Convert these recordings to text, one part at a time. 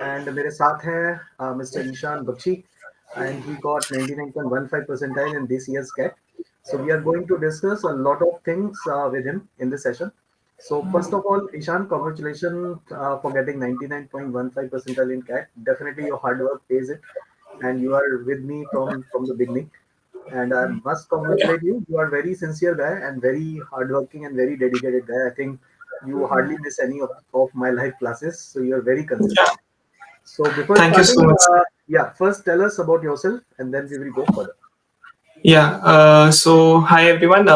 and मेरे साथ हैं Mr. Ishan Bakshi, and he got 99.15 percentile in this year's CAT. So we are going to discuss a lot of things with him in this session. So first of all, Ishan, congratulations for getting 99.15 percentile in CAT. Definitely your hard work pays it, and you are with me from the beginning. And I must congratulate you. You are very sincere guy and very hardworking and very dedicated guy. I think you hardly miss any of my live classes, so you are very Yeah, consistent. So before thank you so starting, much. yeah, first tell us about yourself, and then we will go further. Yeah, so hi everyone.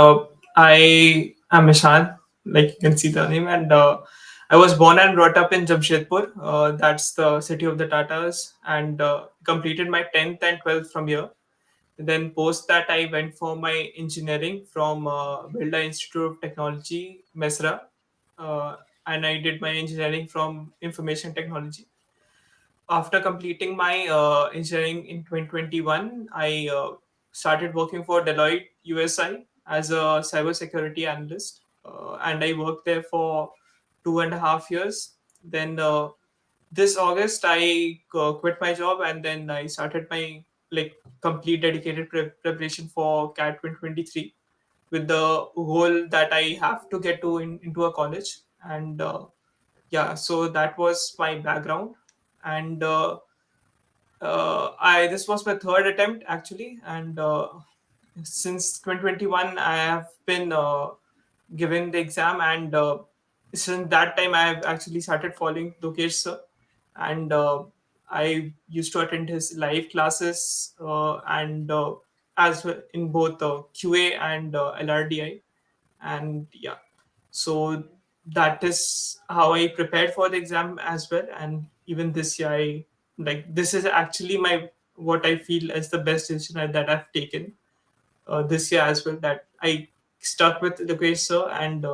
I am Ishan, like you can see the name, and I was born and brought up in Jamshedpur. That's the city of the Tatas, and completed my 10th and 12th from here. Then post that, I went for my engineering from Bilda Institute of Technology, Mesra, and I did my engineering from Information Technology. After completing my engineering in 2021, I started working for Deloitte USI as a cybersecurity analyst, and I worked there for 2.5 years. Then this August, I quit my job, and then I started my like complete dedicated preparation for CAT 2023 with the goal that I have to get into a college. And yeah, so that was my background. And I this was my third attempt actually, and since 2021 I have been giving the exam, and since that time I have actually started following Lokesh sir, and I used to attend his live classes, and as well in both QA and LRDI, and yeah, so that is how I prepared for the exam as well. And even this year, I like this is actually my what I feel as the best decision that I've taken this year as well, that I stuck with Lokesh sir, and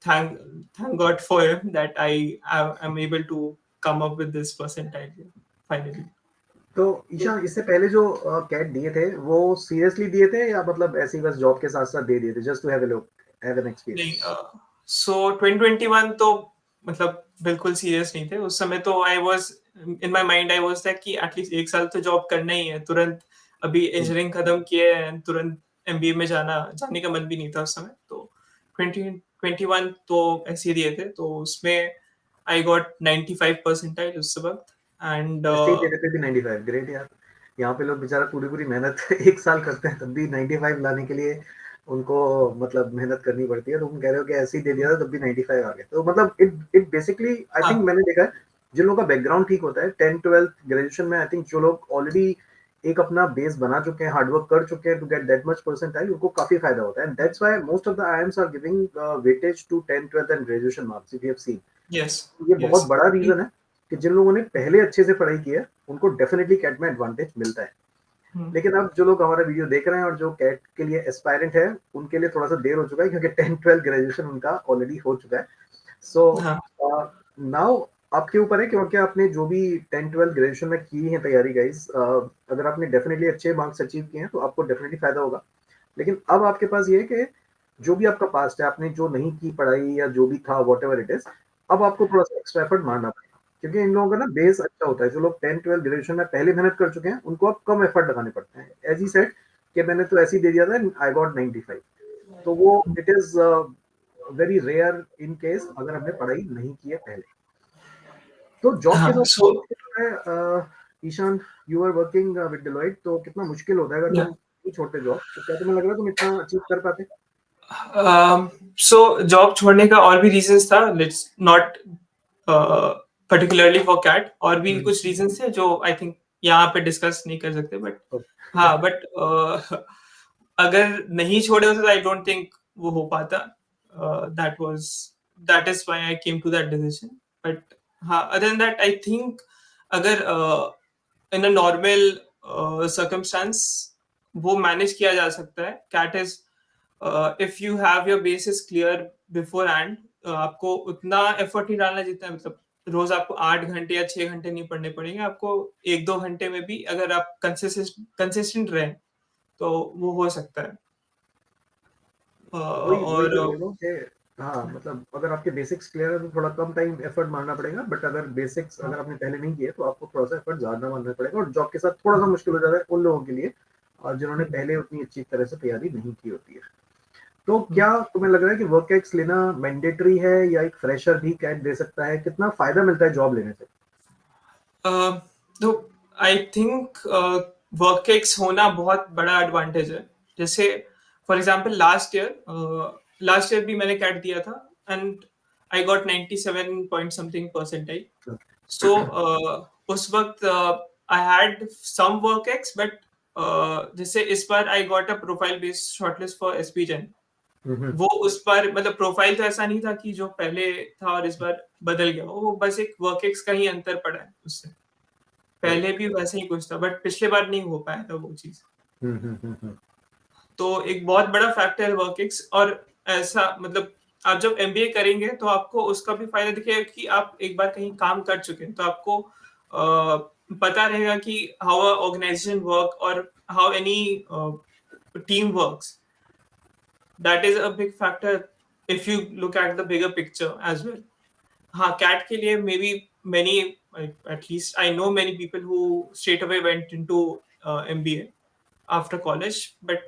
thank thank God for him that I am able to come up with this percentile finally. तो ईशान, इससे पहले जो cat दिए थे वो seriously दिए थे या मतलब ऐसे ही बस जॉब के साथ साथ दे दिए थे, just to have a look, have an नहीं, एक्सपीरियंस? सो 2021 तो मतलब बिल्कुल सीरियस नहीं थे उस समय। तो I was in my mind, I was that कि एटलीस्ट एक साल तो जॉब करना ही है तुरंत। अभी इंजीनियरिंग खत्म किए हैं, तुरंत एमबीए में जाने का मन भी नहीं था उस समय। तो 2021 तो ऐसे ही दिए थे, तो उसमें आई गॉट 95 परसेंटाइल उस वक्त। एंड ऐसे ही तेरे पे भी 95, ग्रेट यार। यहाँ पे लोग बेचारा पूरी पूरी मेहनत एक साल करते हैं तब भी 95 लाने के लिए उनको मतलब मेहनत करनी पड़ती है। तो तुम कह रहे हो कि ऐसे ही दे दिया था तब भी 95 आ गए, तो मतलब it it basically I think हाँ, मैंने देखा है जिन लोगों का बैकग्राउंड ठीक होता है 10 12 ग्रेजुएशन में, आई थिंक जो लोग ऑलरेडी एक अपना बेस बना चुके हैं, हार्डवर्क कर चुके हैं to get that much percentile, उनको काफी फायदा होता है। And that's why most of the IIMs are giving weightage to 10 12 and graduation marks, if you have seen. Yes, ये यस। बहुत बड़ा रीजन है कि जिन लोगों ने पहले अच्छे से पढ़ाई की है उनको डेफिनेटली कैट में एडवांटेज मिलता है। लेकिन अब जो लोग हमारा वीडियो देख रहे हैं और जो कैट के लिए एस्पायरेंट है, उनके लिए थोड़ा सा देर हो चुका है क्योंकि 10 12 ग्रेजुएशन उनका ऑलरेडी हो चुका है। सो हाँ, नाउ आपके ऊपर है क्योंकि आपने जो भी 10 12 ग्रेजुएशन में की है तैयारी गाइस, अगर आपने डेफिनेटली अच्छे मार्क्स अचीव किए हैं तो आपको डेफिनेटली फायदा होगा। लेकिन अब आपके पास ये है कि जो भी आपका पास्ट है, आपने जो नहीं की पढ़ाई या जो भी था वॉट एवर इट इज, अब आपको थोड़ा सा एक्स्ट्रा एफर्ट मारना पड़ेगा क्योंकि इन लोगों का ना बेस अच्छा होता है। जो लोग 10 12 ग्रेजुएशन में पहले मेहनत कर चुके हैं उनको अब कम एफर्ट लगाने पड़ते हैं। एज ही सेड कि मैंने तो ऐसे ही दे दिया था, आई गॉट 95, तो वो it is very rare in case अगर हमने पढ़ाई नहीं की है पहले। तो जॉब के हाँ। साथ so Ishaan, you are working with Deloitte, तो कितना मुश्किल होता है अगर तुम नहीं छोड़ते जॉब, तो क्या तुम्हें लग रहा है तुम इतना अचीव कर पाते? सो जॉब छोड़ने का और भी रीजंस था, let's not particularly for CAT. और भी कुछ रीजंस थे जो आई थिंक यहाँ पे डिस्कस नहीं कर सकते, बट हाँ, बट अगर नहीं छोड़े होते तो आई डोंट थिंक वो हो पाता। That was that is why I came to that decision. But हाँ, other than that I think अगर इन अ नॉर्मल सर्कमस्टांस वो मैनेज किया जा सकता है। CAT is if you have your basis clear beforehand, आपको उतना effort नहीं डालना जितना, मतलब रोज आपको 8 घंटे या 6 घंटे नहीं पढ़ने पड़ेंगे। आपको 1-2 घंटे में भी अगर आप कंसिस्टेंट रहें तो वो हो सकता है। वही वही और तो बोल रहा हूँ कि हाँ, मतलब अगर आपके बेसिक्स क्लियर है तो थोड़ा कम टाइम एफर्ट मारना पड़ेगा, बट अगर बेसिक्स अगर आपने पहले नहीं किए तो आपको थोड़ा सा एफर्ट ज़्यादा मारना पड़ेगा, और जॉब के साथ थोड़ा सा मुश्किल हो जाता है उन लोगों के लिए जिन्होंने पहले उतनी अच्छी तरह से तैयारी नहीं की होती है। तो क्या तुम्हें लग रहा है कि वर्क एक्स लेना मैंडेटरी है, या एक फ्रेशर भी कैट दे सकता है? कितना फायदा मिलता है जॉब लेने से? तो आई थिंक वर्क एक्स होना बहुत बड़ा एडवांटेज है। जैसे फॉर एग्जांपल लास्ट ईयर भी मैंने कैट दिया था, and I got 97 point something percentile. So उस वक्त I had some work ex, but जैसे इस बार I got a profile based shortlist for SP Jain. Hmm, वो उस बार मतलब प्रोफाइल तो ऐसा नहीं था कि जो पहले था और इस बार बदल गया, वो बस एक वर्क एक्स का ही अंतर पड़ा है उससे। राइट। पहले भी वैसे ही कुछ था, बट पिछले बार नहीं हो पाया था वो चीज। हम्म। तो एक बहुत बड़ा फैक्टर है वर्क एक्स। और ऐसा मतलब आप जब एमबीए करेंगे तो आपको उसका भी फायदा दिखेगा कि आप एक बार कहीं काम कर चुके हैं, तो आपको पता रहेगा कि हाउ अ ऑर्गेनाइजेशन वर्क और how any team works. That is a big factor if you look at the bigger picture as well. हाँ, कैट के लिए may be many, at least I know many people who straight away went into MBA after college, but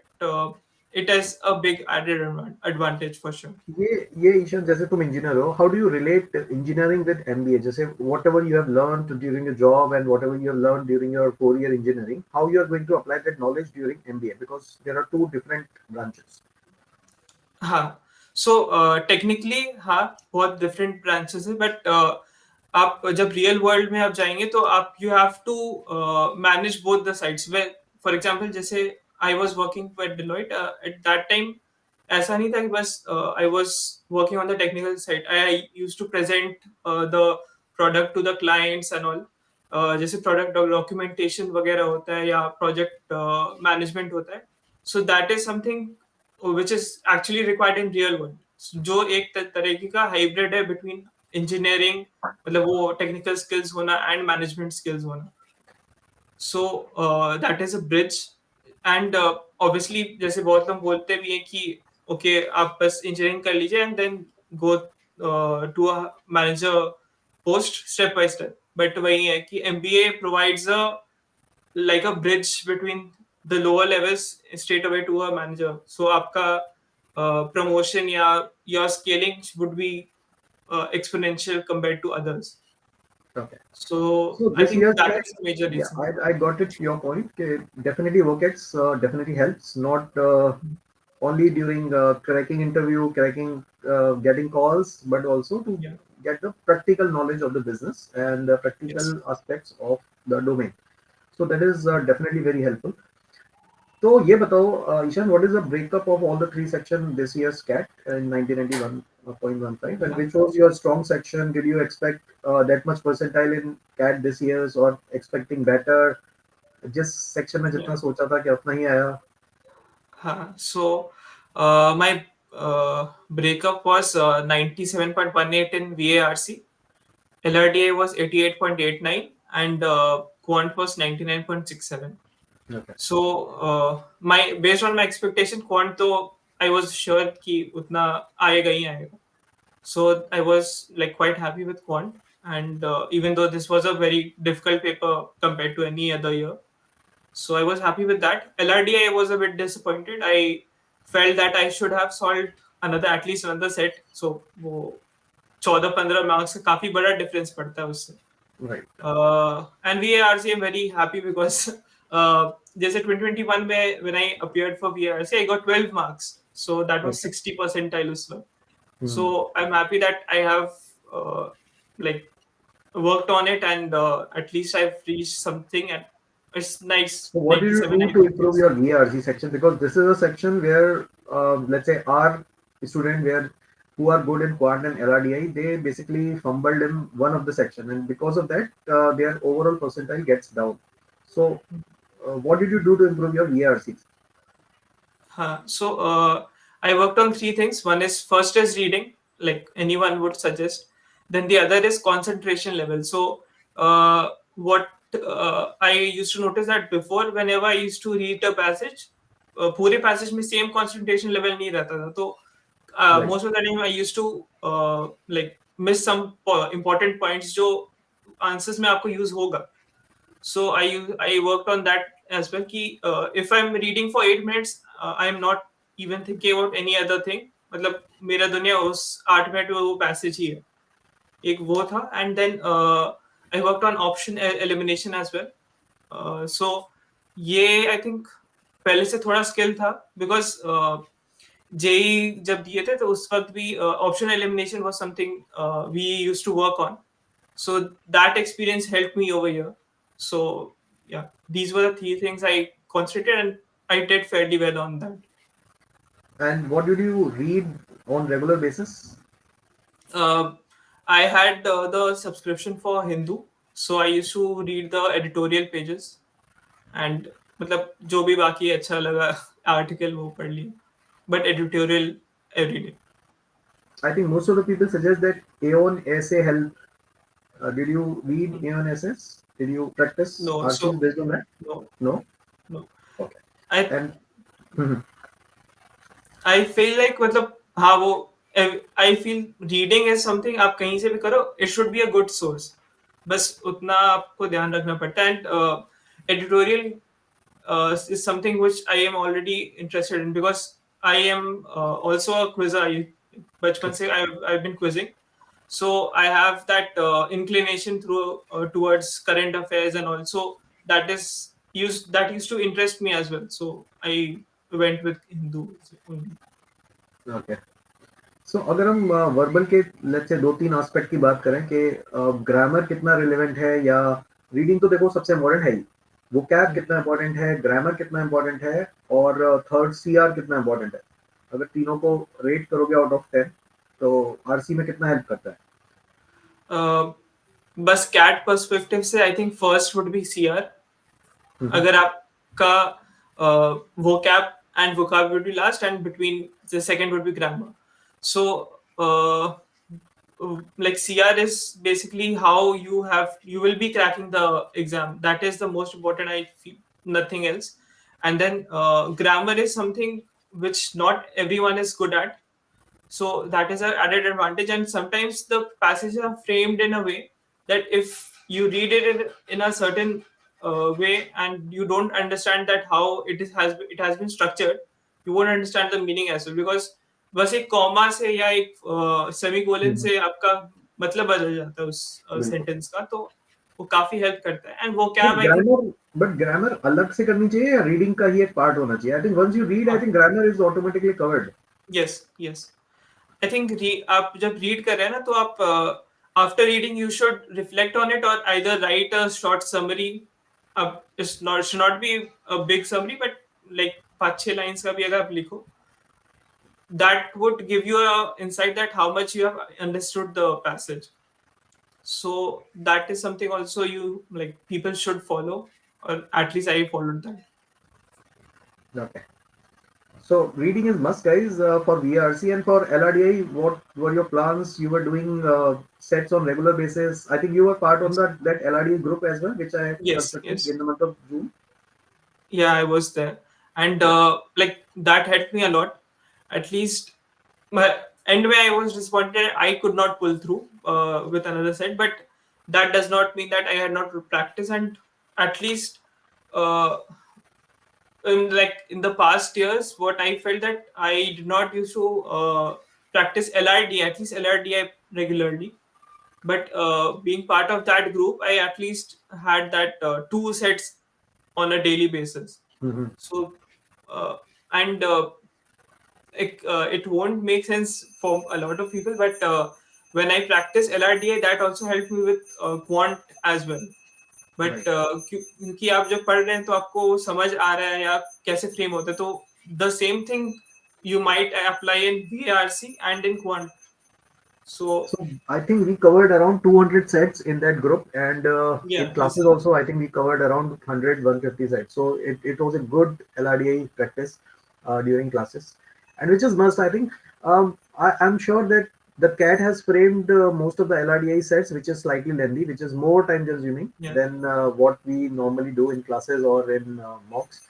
it has a big added advantage for sure. ये ईशान, जैसे तुम engineer हो, how do you relate engineering with MBA? जैसे whatever you have learned during your job and whatever you have learned during your 4 year engineering, how you are going to apply that knowledge during MBA, because there are two different branches. हाँ, so technically हाँ बहुत different branches है, but आप जब real world में आप जाएंगे तो आप you have to manage both the sides. Way for example जैसे I was working with Deloitte at that time. ऐसा नहीं था कि बस I was working on the technical side, I used to present the product to the clients and all. जैसे product documentation वगैरह होता है या प्रोजेक्ट मैनेजमेंट होता है। So that is something which is actually required in real world, जो एक तरीके का हाइब्रिड है बिटवीन इंजीनियरिंग, मतलब वो टेक्निकल स्किल्स होना एंड मैनेजमेंट स्किल्स होना। सो that is a bridge. And obviously जैसे बहुत लोग बोलते भी हैं कि ओके आप बस इंजीनियरिंग कर लीजिए and then go to a manager post step by step, but वही है कि MBA provides a like a bridge between the lower levels straight away to a manager. So आपका promotion या your scaling would be exponential compared to others. Okay. So So I this think year's that catch, is a major yeah, reason. I got it. Your point. Definitely, WorkX definitely helps. Not only during cracking interview, cracking, getting calls, but also to Yeah, get the practical knowledge of the business and the yes. practical aspects of the domain. So that is definitely very helpful. तो ये बताओ Ishan, what is the breakup of all the three section this year's CAT in 1991.15, and Yeah. which was your strong section? Did you expect that much percentile in CAT this year's, or expecting better? जिस section में Yeah. जितना सोचा था कि उतना ही आया? हाँ, so my breakup was 97.18 in VARC, LRDI was 88.89, and quant was 99.67. Okay. So my based on my expectation, quant तो I was sure कि उतना आएगा ही आएगा. So I was like quite happy with quant, and even though this was a very difficult paper compared to any other year, so I was happy with that. LRDI was a bit disappointed. I felt that I should have solved another at least another set. So वो 14-15 marks का काफी बड़ा difference पड़ता है उससे. Right. And VARC, I'm very happy because जैसे 2021 में when I appeared for VARC, I got 12 marks. So that was Okay. 60 percentile उस वक्त. Hmm. So I'm happy that I have like worked on it, and at least I've reached something, and it's nice So what did you 97, do to improve 96. your VRC section? Because this is a section where, let's say, our student where who are good in quant and LRDI, they basically fumbled in one of the section, and because of that, their overall percentile gets down. So, what did you do to improve your VRCs? So I worked on three things. One is first is reading, like anyone would suggest. Then the other is concentration level. So what I used to notice that before, whenever I used to read a passage, पूरे passage में same concentration level नहीं रहता था. तो Right. most of the time I used to like miss some important points जो answers में आपको use होगा. So I worked on that as well कि if I'm reading for 8 minutes, I'm not even thinking about any other thing. मतलब मेरा दुनिया उस 8 minute में वो पैसेज ही है. एक वो था. And then I worked on option elimination as well. So ये I think पहले से थोड़ा स्किल था because जेई जब दिए थे तो उस वक्त भी option elimination was something we used to work on. So that experience helped me over here. So yeah, these were the three things I concentrated and I did fairly well on that. And what did you read on regular basis? Uh, I had the subscription for Hindu, so I used to read the editorial pages and मतलब जो भी बाकी अच्छा लगा article वो पढ़ लिया, but editorial every day. I think most of the people suggest that Aeon essay help. Did you read Aeon essays? Did you practice No, RCs so based on that? no, No? no. Okay. I And mhm. I feel like मतलब हाँ वो I feel reading is something आप कहीं से भी करो, it should be a good source. बस उतना आपको ध्यान रखना पड़ता है. And editorial is something which I am already interested in because I am also a quizzer. बचपन से I've been quizzing, so I have that inclination through towards current affairs, and also that used to interest me as well. So I went with Hindu only. Okay. सो अगर हम verbal के let's say दो तीन aspect की बात करें कि grammar कितना रिलेवेंट है या रीडिंग तो देखो सबसे इम्पोर्टेंट है ही, वो कैब कितना इम्पोर्टेंट है, ग्रामर कितना इम्पोर्टेंट है और थर्ड सीआर कितना इम्पोर्टेंट है, अगर तीनों को रेट करोगे आउट ऑफ 10 तो आरसी में कितना हेल्प करता है? बस कैट पर्सपेक्टिव से I think first would be CR. अगर आपका vocab and vocabulary last, and between the second would be grammar. So like CR is basically how you will be cracking the exam. That is the most important, I feel, nothing else. And then grammar is something which not everyone is good at, so that is an added advantage. And sometimes the passages are framed in a way that if you read it in a certain way and you don't understand that how it has been structured, you won't understand the meaning as well, because बस एक comma से या एक semicolon से आपका मतलब बदल जाता है उस बिल्कुल. सेंटेंस का. तो वो काफी हेल्प करता है. एंड वो but cab I think grammar अलग से करनी चाहिए या रीडिंग का ही एक पार्ट होना चाहिए? I think once you read I think grammar is automatically covered. Yes yes. I think आप जब रीड कर रहे हैं ना, तो आप after reading you should reflect on it और either write a short summary. अब should not be a big summary, but like 5-6 lines का भी अगर आप लिखो, that would give you a insight that how much you have understood the passage. So that is something also you like people should follow, or at least I followed that. Okay. So reading is must, guys, for VRC and for LRDI. What were your plans? You were doing sets on regular basis. I think you were part on Yes, that LRDI group as well, which I yes, constructed yes. in the month of June. Yeah, I was there. And Yeah. like that helped me a lot. At least my end where I was disappointed I could not pull through with another set, but that does not mean that I had not practiced. And at least uh, in the past years, what I felt that I did not used to practice LRD, at least LRDI regularly. But being part of that group, I at least had that 2 sets on a daily basis. Mhm. So uh, and it won't make sense for a lot of people, but when I practice LRDI, that also helped me with quant as well. Right. But क्योंकि आप जब पढ़ रहे हैं तो आपको समझ आ रहा है या कैसे फ्रेम होता है, तो the same thing you might apply in VRC and in quant. So So I think we covered around 200 sets in that group, and in yeah, classes yes, also, I think we covered around 100-150 sets. So it was a good LRDI practice during classes, and which is must. I think I'm sure that the CAT has framed most of the LRDI sets, which is slightly lengthy, which is more time consuming yeah, than what we normally do in classes or in mocks.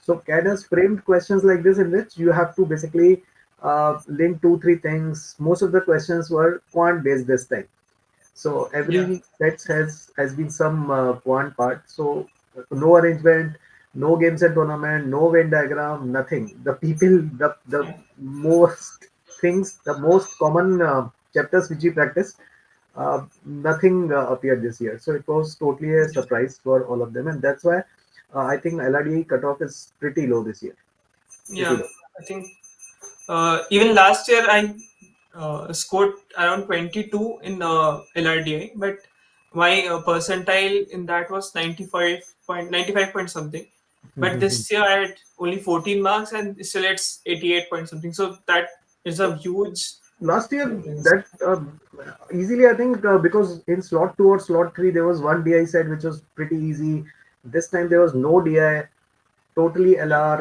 So CAD has framed questions like this in which you have to basically link two, three things. Most of the questions were quant based this time. So Yeah. every set has been some quant part. So no arrangement, no games and tournament, no Venn diagram, nothing. The people, the Yeah. most things, the most common chapters which we practice, nothing appeared this year. So it was totally a surprise for all of them, and that's why I think LRDA cutoff is pretty low this year. Pretty Yeah. low. I think even last year I scored around 22 in LRDI, but my percentile in that was 95 point something. But this year I had only 14 marks and still it's 88 point something. So that is a huge Last year difference. that easily I think because in slot 2 or slot 3 there was one DI set which was pretty easy. This time there was no DI, totally Yeah. LR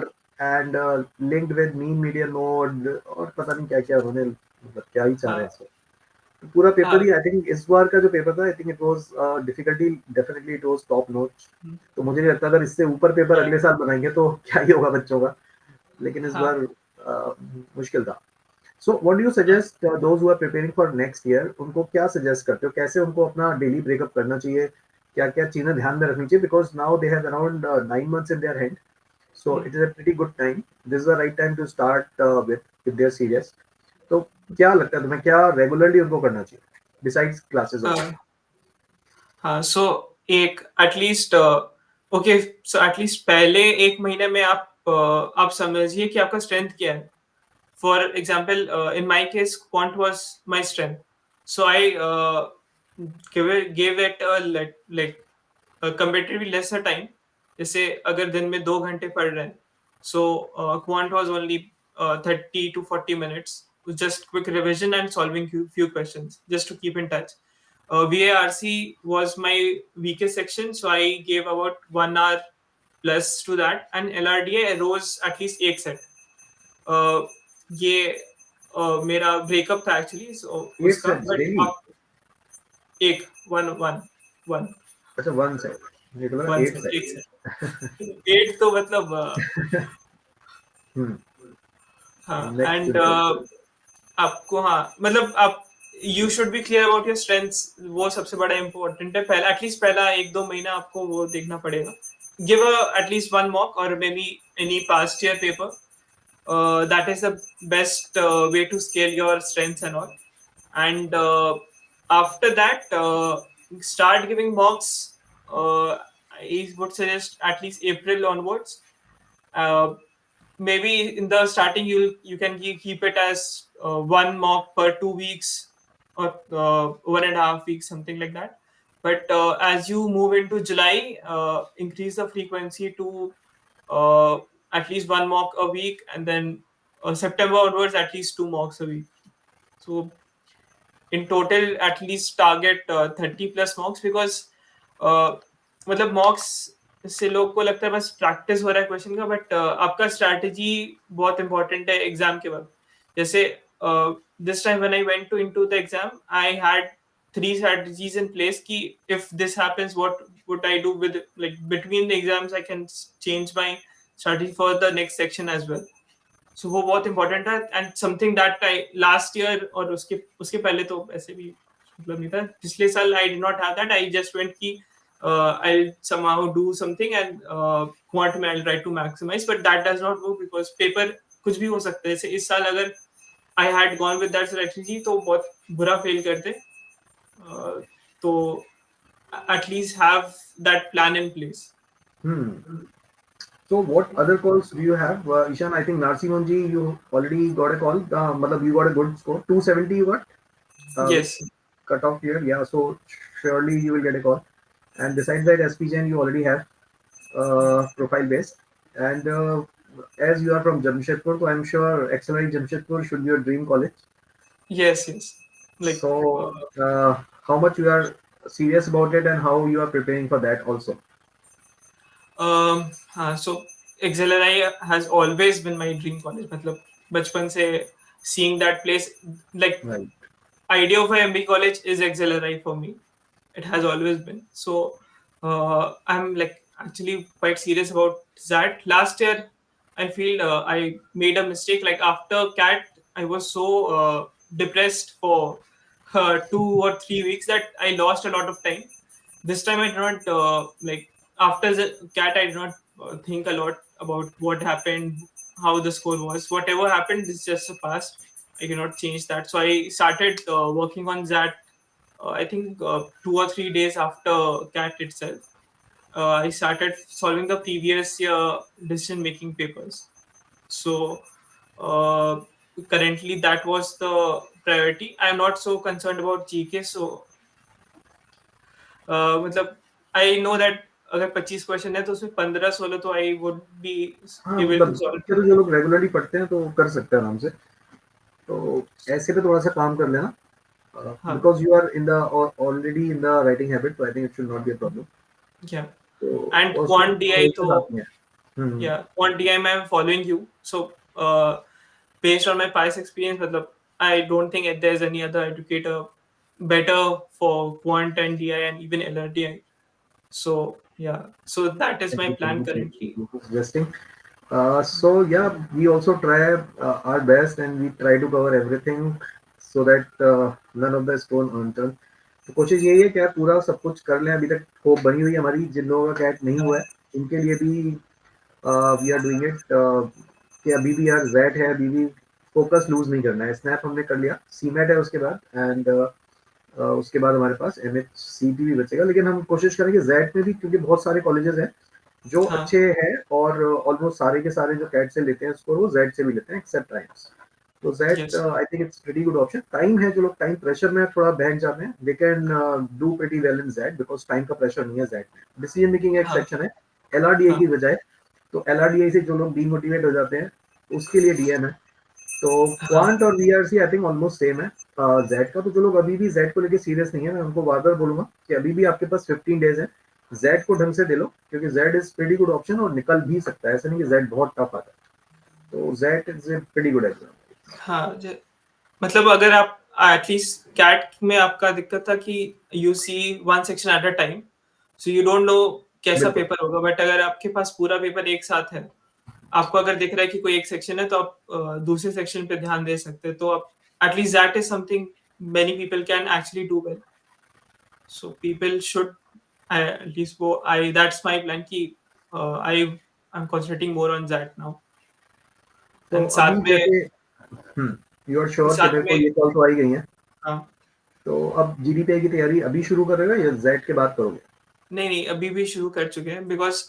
and linked with mean median mode और पता नहीं क्या क्या उन्होंने मतलब क्या ही चाह रहे हैं हाँ, इसमें तो पूरा पेपर हाँ, ही आई थिंक इस बार का जो पेपर था I think it was difficulty definitely it was top notch hmm, तो मुझे नहीं लगता अगर इससे ऊपर पेपर हाँ, अगले साल बनाएंगे तो क्या ही होगा बच्चों का लेकिन इस हाँ, बार मुश्किल था सो व्हाट डू यू हाँ, suggest those who are preparing for next year उनको क्या सजेस्ट करते हो कैसे उनको अपना डेली ब्रेकअप करना चाहिए क्या क्या चीजें ध्यान में रखनी चाहिए because now they have around 9 months in their hand so hmm, it is a pretty good time this is the right time to start with their serious तो क्या लगता है तुम्हें क्या रेगुलरली उनको करना चाहिए besides classes of हाँ, हाँ. सो एक एटलीस्ट ओके, सो एटलीस्ट पहले एक महीने में आप समझिए कि आपका स्ट्रेंथ क्या है. For example, in my case, quant was my strength. So I gave it a comparatively lesser time. जैसे अगर दिन में 2 घंटे पढ़ रहे हैं, so quant was only 30 to 40 minutes, just quick revision and solving few questions just to keep in touch. VARC was my weakest section, so I gave about 1 hour plus to that, and LRDA rose at least एक set. ये मेरा breakup था actually eight उसका, sets but daily अब एक one one one अच्छा one set मेरे को लगा वन एट से सेट एक से एट तो मतलब हम्म हाँ. नेक्स्ट एंड लेवल आपको, हाँ, मतलब आप you should be clear about your strengths. वो सबसे बड़ा इंपॉर्टेंट है. पहला एटलीस्ट पहला 1-2 महीना आपको वो देखना पड़ेगा. गिव एटलीस्ट वन मॉक और may be any past year paper. That is the best way to scale your strengths and all. And after that, start giving mocks. I would suggest at least April onwards. Uh, Maybe in the starting you can keep it as one mock per 2 weeks or 1.5 weeks, something like that. But as you move into July, increase the frequency to uh, at least one mock a week, and then September onwards at least two mocks a week. So in total at least target 30 plus mocks, because uh, मतलब mocks से लोग को लगता है बस practice हो रहा है क्वेश्चन का, बट आपका स्ट्रैटेजी बहुत इंपॉर्टेंट है एग्जाम के वक्त. जैसे this time when I went to into the exam, I had 3 strategies in place ki if this happens, what would I do with, like, between the exams I can change my strategy for the next section as well. सो वो बहुत important है, and something that I last year और उसके उसके पहले तो ऐसे भी मतलब नहीं था. पिछले साल I did not have that. I just went की आई somehow do something and quant में I'll try to maximize, but that does not work because paper कुछ भी हो सकता है. जैसे इस साल अगर I had gone with that strategy तो बहुत बुरा फेल करते. तो at least have that plan in place. hmm so what other calls do you have Ishan I think Narsimon ji you already got a call matlab you got a good score 270 you got which Yes. cut off here yeah so surely you will get a call and besides that SPGN you already have profile based and as you are from Jamshedpur so I'm sure XLI Jamshedpur should be your dream college Yes, yes. Like so how much you are serious about it and how you are preparing for that also हाँ. So XLRI has always been my dream college. मतलब बचपन से seeing that place, like, right idea of a MB college is XLRI for me. It has always been. So I'm like actually quite serious about that. Last year, I feel I made a mistake. Like after CAT, I was so depressed for 2 or 3 weeks that I lost a lot of time. This time I did not like after the cat. I did not think a lot about what happened, how the score was. Whatever happened is just a past. I cannot change that. So I started working on that. I think 2 or 3 days after cat itself. I started solving the previous year decision making papers. So uh, currently that was the priority. I'm not so concerned about GK. So मतलब I know that अगर 25 question है तो उसमें 15-16 तो I would be हाँ, able to मतलब solve. GK तो जो लोग रेगुलरली पढ़ते हैं तो कर सकते हैं आराम से। तो ऐसे पे थोड़ा-सा काम कर लेना हाँ, because you are in the already in the writing habit, so I think it should not be a problem. yeah. तो And और उसमें quant DI क्वेश्चन तो आती हैं। हुँ, yeah, quant DI मैं am following you. So based on my past experience, मतलब I don't think there's any other educator better for quant and DI and even LRDI. So yeah, so that is my thank plan you, thank currently. you for suggesting. So yeah, we also try our best and we try to cover everything so that none of the stone unturned. तो कोशिश यही है कि यार पूरा सब कुछ कर लें। अभी तक होप बनी हुई है हमारी, जिन लोगों का कैट नहीं हाँ, हुआ है उनके लिए भी वी आर डूइंग इट कि अभी भी यार जेट है, अभी भी फोकस लूज नहीं करना है। स्नैप हमने कर लिया, सीमेट है उसके बाद एंड उसके बाद हमारे पास एमएचसीटी भी बचेगा, लेकिन हम कोशिश करेंगे जेट में भी, क्योंकि बहुत सारे कॉलेजेस हैं जो हाँ, अच्छे हैं और ऑलमोस्ट सारे के सारे जो कैट से लेते हैं स्कोर वो जेड से भी लेते हैं एक्सेप्ट टाइम्स। तो Z yes, I think it's pretty good option. Time है, जो लोग टाइम प्रेशर में थोड़ा बहक जाते हैं they can do pretty well in Z because time का प्रेशर नहीं है जेड में। डिसीजन मेकिंग एक हाँ, सेक्शन है एलआरडीए हाँ, की बजाय। तो एलआरडीए से जो लोग डीमोटिवेट हो जाते हैं उसके लिए डीएम है। तो हाँ, क्वांट और VRC I think almost same है जेड का। तो जो लोग अभी भी जेड को लेके सीरियस नहीं है, मैं उनको बार बार बोलूंगा कि अभी भी आपके पास 15 डेज है, जेड को ढंग से दे लो क्योंकि Z is pretty good option और निकल भी सकता है। ऐसा नहीं कि जेड बहुत टफ आता है। तो Z is a pretty good exam. हाँ, मतलब अगर आप एटलीस्ट कैट में आपका दिक्कत था कि you see one section at a time, so you don't know कैसा बिल्कुल। पेपर होगा, बट अगर आपके पास पूरा पेपर एक साथ है, आपको अगर दिख रहा है कि कोई एक सेक्शन है तो आप दूसरे सेक्शन पे ध्यान दे सकते हैं, तो आप at least that is something many people can actually do well. So people should at least go. I That's my plan कि I'm concentrating more on that now. तो And अभी साथ में जैसे यू आर श्योर कि साथ मेरे को में ये कॉल तो आ ही गई है, हाँ, तो अब जीडीपीआई की तैयारी अभी शुरू करेगा या जेड के बाद करोगे? नहीं नहीं अभी भी शुरू कर चुके हैं बिकॉज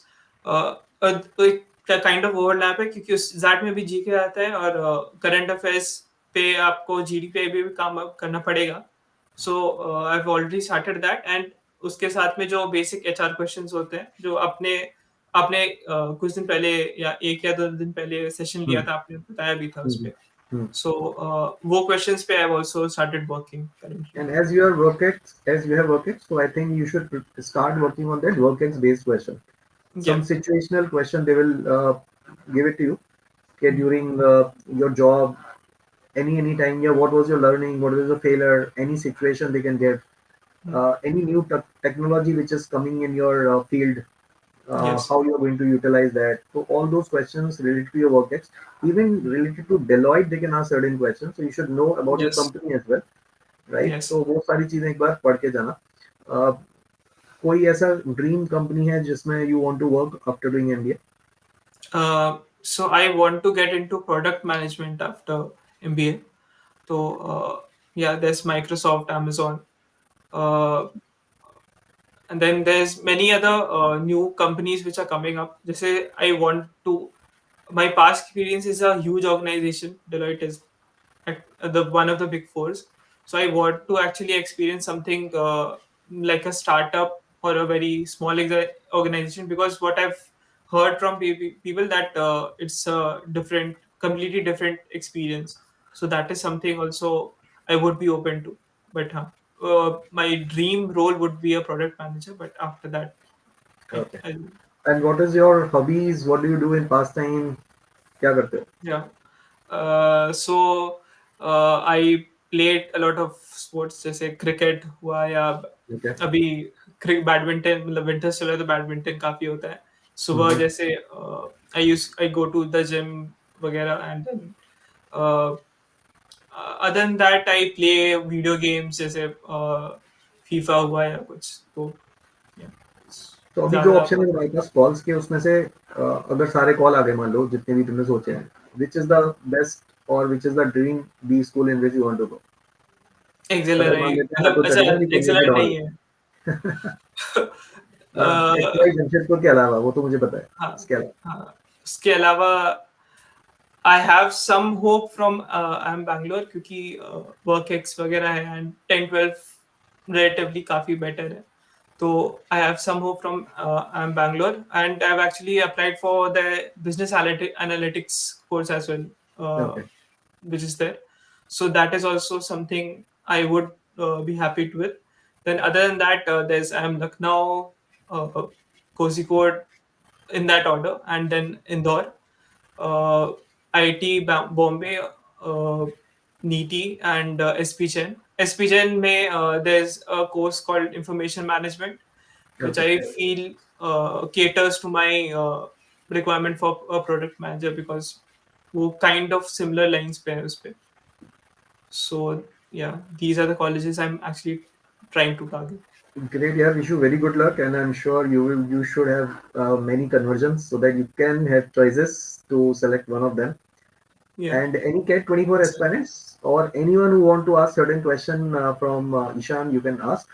एक काइंड ऑफ ओवरलैप है क्योंकि उस जैट में भी जीके आता है और करंट अफेयर्स पे आपको जीडीपी पे भी काम करना पड़ेगा. So I have already started that and उसके साथ में जो बेसिक एचआर क्वेश्चंस होते हैं जो आपने आपने कुछ दिन पहले या 1 या 2 दिन पहले सेशन लिया हम्म था, आपने बताया भी था उस हम्म पे. हम्म। सो वो क्वेश्चंस पे I have also started working currently. And as you are workex, as you have workex, so I think you should start working on that workex based question. या. Some situational question they will give it to you. Okay, during your job, any time, yeah, what was your learning, what was your failure, any situation they can give, any new technology which is coming in your field, yes. how you are going to utilize that. So all those questions related to your workex, even related to Deloitte, they can ask certain questions. So you should know about your yes. company as well, right? Yes. तो वो सारी चीजें एक बार पढ़ के जाना। अ, कोई ऐसा ड्रीम कंपनी है जिसमें you want to work after doing MBA? So I want to get into product management after MBA. So yeah, there's Microsoft, Amazon, uh, and then there's many other new companies which are coming up. Just say I want to. My past experience is a huge organization. Deloitte is the one of the big fours. So I want to actually experience something like a startup or a very small organization, because what I've heard from people that it's a different, completely different experience. So that is something also I would be open to. But my dream role would be a product manager. But after that, okay. I and what is your hobbies, what do you do in pass time, क्या करते हो? yeah. So I played a lot of sports जैसे cricket हुआ या ठीक है। अभी badminton, मतलब विंटर्स चल रहा है तो बैडमिंटन काफी होता है सुबह. हम्म जैसे I go to the gym वगैरह and then other than that I play video games जैसे फीफा हुआ या कुछ तो yeah, तो अभी जो ज्यादा ऑप्शन है हमारे पास कॉल्स के उसमें से अगर सारे कॉल आ गए मान लो जितने भी तुमने सोचे हैं विच इज द बेस्ट और which is the dream B school in which you want to go XLRI अगर नहीं मान लेते हैं मतलब अच्छा हाइपोथेटिकल कि एक्सेलर कम्युनिकेट हॉल नहीं है अ, एक्सवाइज जमशेदपुर के अलावा वो तो मुझे पता है हाँ इसके अलावा हाँ उसके अलावा I have some hope from I am Bangalore क्योंकि वर्क एक्स वगैरह है एंड 10-12 रिलेटिवली काफी बेटर है तो I have some hope from I am Bangalore and I have actually applied for the business analytics course as well okay which is there. So that is also something I would be happy with. Then other than that, there's I am Lucknow, Kozhikode in that order, and then Indore, IIT Bombay, NEETI, and SP Chen. SP Chen में there's a course called Information Management, which okay I feel caters to my requirement for a product manager because वो kind of similar lines पे है उस पे. So yeah, these are the colleges I'm actually trying to target. great yeah wish you very good luck and I'm sure you should have many conversions so that you can have choices to select one of them. Yeah. And any Cat 24 aspirants or anyone who want to ask certain question from Ishan, you can ask.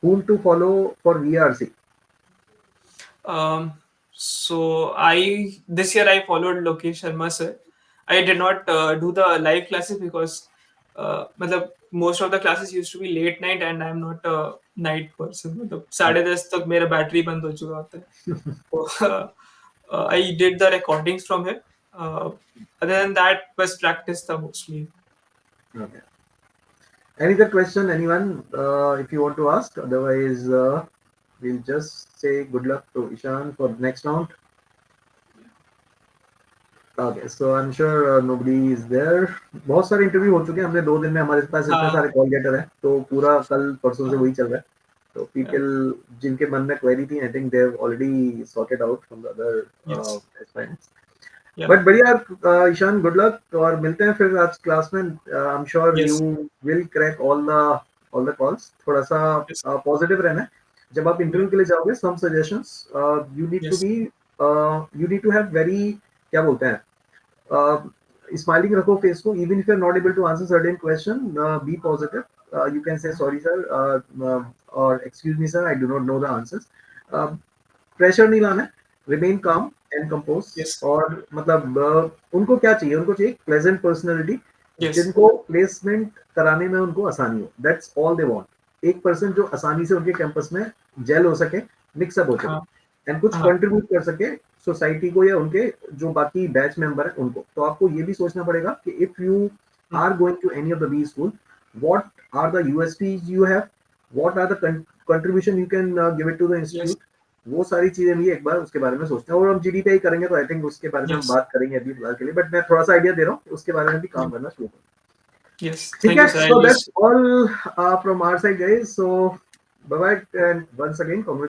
Whom to follow for VRC? Um, so I this year I followed Lokesh Sharma sir. I did not do the live classes because मतलब most of the classes used to be late night and I'm not a night person. मतलब 10:30 तक मेरा battery बंद हो चुका होता है. So I did the recordings from him. Uh, Other than that, was practice the mostly. Okay. Any other question, anyone, if you want to ask? Otherwise, we'll just say good luck to Ishan for the next round. Okay, so I'm sure nobody is there. बहुत सारे interview हो चुके हैं हमने 2 दिन में हमारे पास इतने हाँ सारे कॉल गेटर हैं तो पूरा कल परसों से हाँ वही चल रहा है तो yeah पीपल जिनके मन में क्वेरी थी I think they have already sorted out from the other yes aspirants yeah but बढ़िया ईशान गुड लक और मिलते हैं फिर आज क्लास में I am sure you yes will crack all the calls थोड़ा सा yes पॉजिटिव रहना है जब आप yeah इंटरव्यू के लिए जाओगे some suggestions you need to yes be you need to have very क्या बोलते हैं smiling रखो फेस को even if you're not able to answer certain question be positive you can say sorry sir or excuse me sir I do not know the answers uh, pressure नहीं लाना है remain काम and compose yes और मतलब उनको क्या चाहिए उनको चाहिए प्लेजेंट पर्सनैलिटी yes जिनको प्लेसमेंट कराने में उनको आसानी हो दैट्स ऑल दे वांट एक पर्सन जो आसानी से उनके कैंपस में जेल हो सके मिक्सअप हो हाँ सके एंड कुछ हाँ कंट्रीब्यूट कर सके सोसाइटी को या उनके जो बाकी बैच मेंबर है उनको तो आपको ये भी सोचना पड़ेगा कि if you mm, are going to any of the B school what are the USPs you have what are the contribution you can give it to the yes institute वो सारी चीजें भी एक बार उसके बारे में सोचते हैं और हम जीडी पे ही करेंगे तो आई थिंक उसके बारे में हम yes बात करेंगे अभी फिलहाल के लिए बट मैं थोड़ा सा आइडिया दे रहा हूँ उसके बारे में भी yeah. काम करना शुरू करूँ Yes, ठीक thank है you, sir. So I'll that's just all from our side guys so bye bye and once again